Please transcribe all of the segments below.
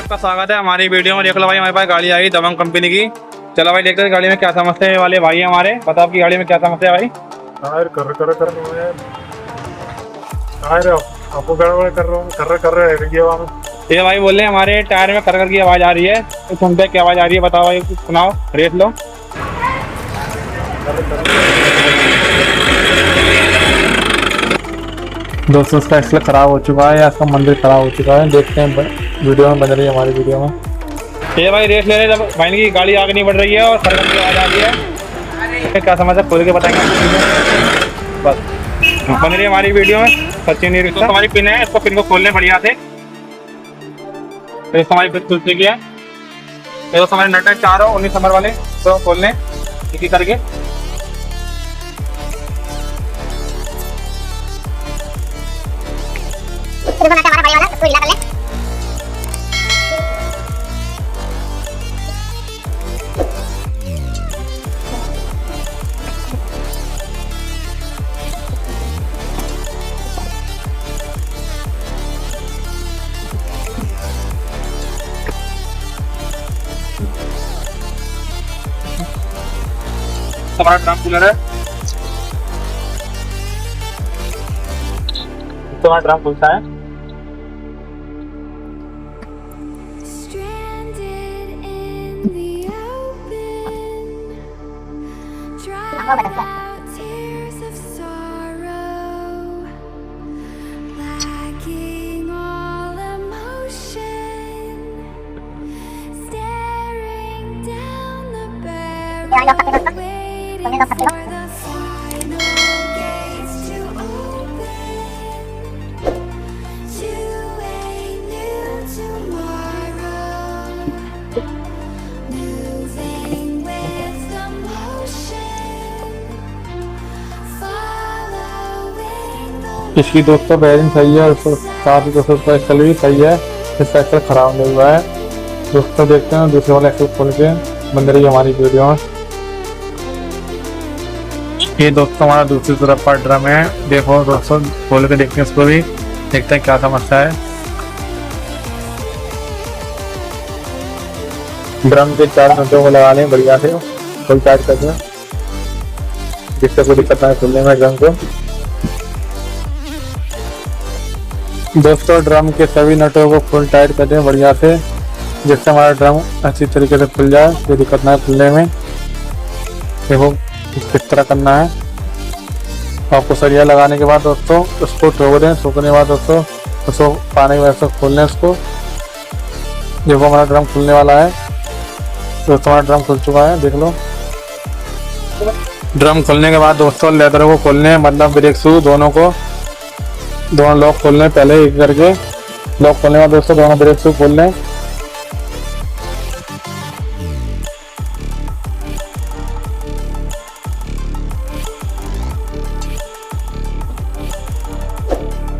आपका स्वागत है हमारी वीडियो में। देख लो भाई, हमारे पास गाड़ी आई दबंग कंपनी की। चलो भाई देखते हैं गाड़ी में क्या समस्या वाले भाई हमारे। बताओ आपकी गाड़ी में क्या समस्या है भाई? टायर कर आपको गड़बड़ कर रहा हूँ कर रहे हैं ये भाई बोल रहे हैं हमारे टायर में कर की आवाज़ आ रही है। तो सुनते क्या आवाज़ आ रही है? बताओ भाई, कुछ सुनाओ, रेट लो। दोस्तों उसका एक्सल खराब हो चुका है या इसका मंदिर खराब हो चुका है, देखते हैं वीडियो में बन रही है हमारी वीडियो में। ये भाई रेट ले रहे जब भाई की गाड़ी आगे नहीं बढ़ रही है और सरकन की आवाज़ आ रही है। क्या समझ है खोल के बताएंगे बस। बन रही है हमारी वीडियो में। सच्ची नहीं तो हमारी पिन है, इसको पिन को खोलने बढ़िया से। तो हमारी पिन खुल चुकी है। ये तो हमारे नट है 4 और 19 नंबर वाले, तो खोलने एक ही करके। हमारा ड्रम कूलर है, तो हमारा ड्रम खुलता है। इसकी दोस्तों बैरिंग सही है, साथ ही दोस्तों इसका एक्सल भी सही है, इसका एक्सल खराब नहीं हुआ है। दोस्तों देखते हैं दूसरे वाला एक्सल खोल के बन रही है हमारी वीडियो में। ये दोस्तों हमारा दूसरी तरफ का ड्रम है। देखो दोस्तों खोल के देखते हैं इसको भी, देखते हैं क्या समस्या है। ड्रम के 4 नटों को लगा लें बढ़िया से, फुल टाइट कर दें जिससे कोई दिक्कत ना खुलने में ड्रम को। दोस्तों ड्रम के सभी नटों को फुल टाइट कर दें बढ़िया से, जिससे हमारा ड्रम अच्छी तरीके से खुल जाए, कोई दिक्कत ना है खुलने में। देखो किस तरह करना है। आपको सरिया लगाने के बाद दोस्तों उसको ठोक दें, सूखने के बाद दोस्तों उसको पानी की वजह से खोल लें उसको। देखो हमारा ड्रम खुलने वाला है। दोस्तों हमारा ड्रम खुल चुका है, देख लो। ड्रम खुलने के बाद दोस्तों लेदर को खोलने, मतलब ब्रेक शू दोनों लॉक खोल लें पहले एक करके। लॉक खोलने के बाद दोस्तों दोनों ब्रेक शू खोल लें।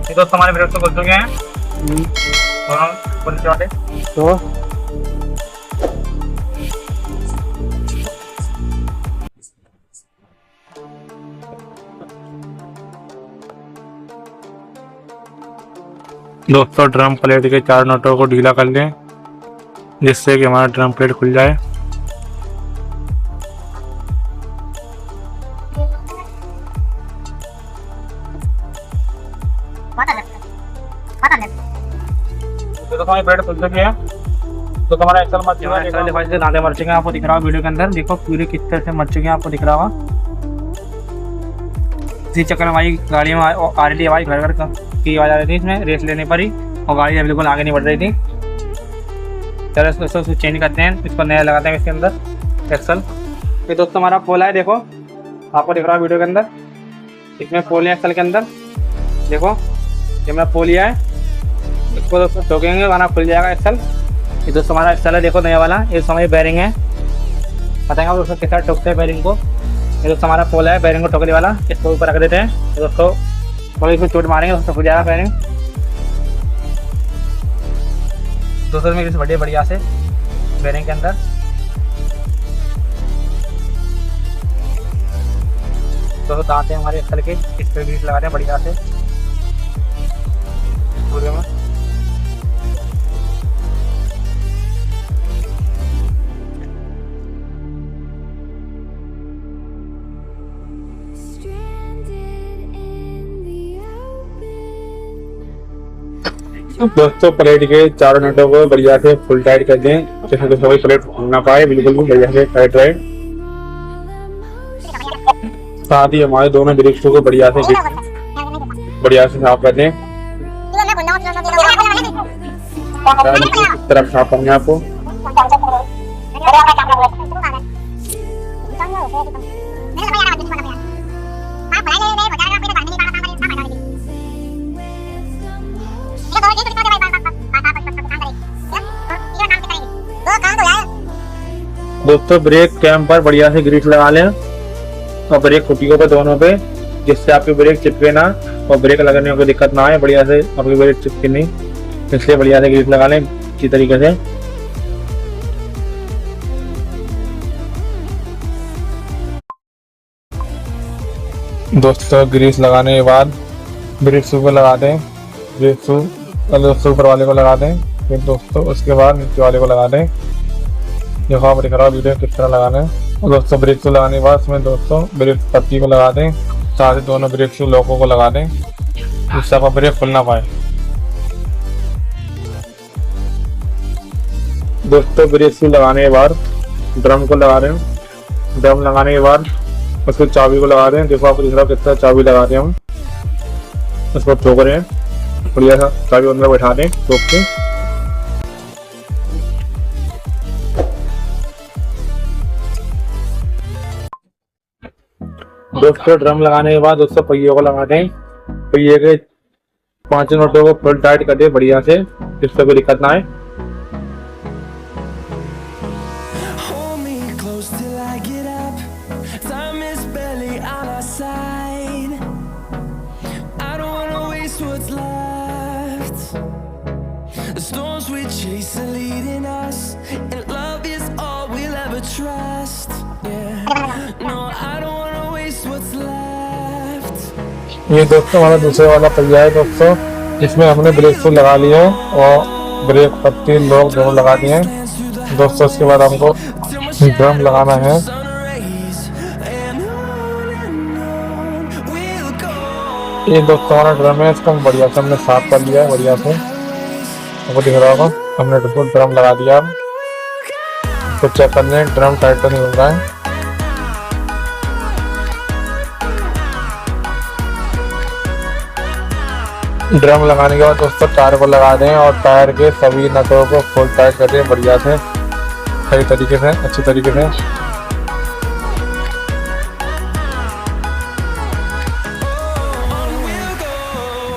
ये दोस्तों हमारे ब्रेक तो खुल चुके हैं दोनों पुलिस वाले। तो दोस्तों ड्रम प्लेट के 4 नटों को ढीला कर लें, जिससे कि हमारा ड्रम प्लेट खुल जाए। तो हमारी ब्रेड खुल चुकी है। तो हमारा एक्सल मर चुका है, डिवाइस के दाने मर चुके हैं, आपको दिख रहा है वीडियो के अंदर। देखो पूरे किस तरह से मर चुके हैं, आपको दिख रहा होगा। इसी चक्कर में हमारी गाड़ी में आ रही थी आवाज़, घर की आवाज़ आ रही थी इसमें रेस लेने पर ही, और गाड़ी बिल्कुल आगे नहीं बढ़ रही थी। चलो इसको चेंज करते हैं, इसको नया लगाते हैं इसके अंदर एक्सल। ये दोस्तों हमारा पोला है, देखो आपको दिख रहा है वीडियो के अंदर। इसमें पोल है एक्सल के अंदर, देखो ये मेरा पोलिया है। इसको दोस्तों ठोकेंगे वरना खुल जाएगा एक्सल। ये दोस्तों हमारा एक्सल है, देखो नया वाला। ये हमारी बैरिंग है, बताएंगे आप दोस्तों किस तरह ठोकते हैं बैरिंग को। ये दोस्तों हमारा पोल है बैरिंग को ठोकने वाला, इसको ऊपर रख देते हैं। तो दोस्तों थोड़ी इसमें चोट मारेंगे दोस्तों खुल जाएगा बैरिंग। दोस्तों में किसी बढ़िया से बैरिंग के अंदर दोस्तों दांत हैं हमारे एक्सल के, इस पर ग्रीस लगा रहे हैं बढ़िया से पूरे में। दोस्तों प्लेट के चारों नटों को बढ़िया से फुल टाइट कर दें, जैसे तो सभी प्लेट ना पाए, बिल्कुल भी बढ़िया से टाइट रहे। साथ ही हमारे दोनों ब्रेक शू को बढ़िया से साफ कर दें। इस तरफ साफ करना है आपको। दोस्तों ब्रेक कैम पर बढ़िया से ग्रीस लगा लें और ब्रेक खुटियों पे दोनों पे, जिससे आपकी ब्रेक चिपके ना और ब्रेक लगने में कोई दिक्कत ना आए, बढ़िया से आपकी ब्रेक चिपके नहीं, इसलिए बढ़िया से ग्रीस लगा लें अच्छी तरीके से। दोस्तों ग्रीस लगाने के बाद ब्रेक शू को लगा दें, ब्रेक शू दोस्तों ऊपर वाले को लगा दें, फिर दोस्तों उसके बाद नीचे वाले को लगा दें। देखो आप दिख रहा वीडियो किस तरह लगाना है। और दोस्तों ब्रेक शू लगाने के बाद इसमें दोस्तों ब्रेक पत्ती को लगा दें, साथ ही दोनों ब्रेक शू लॉकों को लगा दें, जिससे आपका ब्रेक खुल ना पाए। दोस्तों ब्रेक शू लगाने के बाद ड्रम को लगा दें, ड्रम लगाने के बाद उसको चाबी को लगा दें। देखो आप दिख रहा किस तरह चाबी लगा दें हम, उसको ठोक रहे हैं, बढ़िया सा चाबी अंदर बैठा दें ठोक के। दोस्तों ड्रम लगाने के बाद दोस्तों पहियों को लगा दें, पहिए के 5 नटों को फुल टाइट कर दें बढ़िया से, जिससे कोई दिक्कत ना आए। ये दोस्तों हमारा दूसरे वाला पहिया है दोस्तों, जिसमें हमने ब्रेक शू लगा लिए और ब्रेक पत्ती लॉक दोनों लगा दिए हैं। दोस्तों उसके बाद हमको ड्रम लगाना है। ये दोस्तों हमारा ड्रम है, इसको बढ़िया से हमने साफ कर लिया है बढ़िया से, आपको दिख रहा होगा। हमने ड्रम लगा दिया, तो चेक करने ड्रम टाइट तो नहीं हो रहा है। ड्रम लगाने के बाद दोस्तों टायर को लगा दें और टायर के सभी नटों को फुल टाइट कर दें बढ़िया से, सही तरीके से अच्छी तरीके से।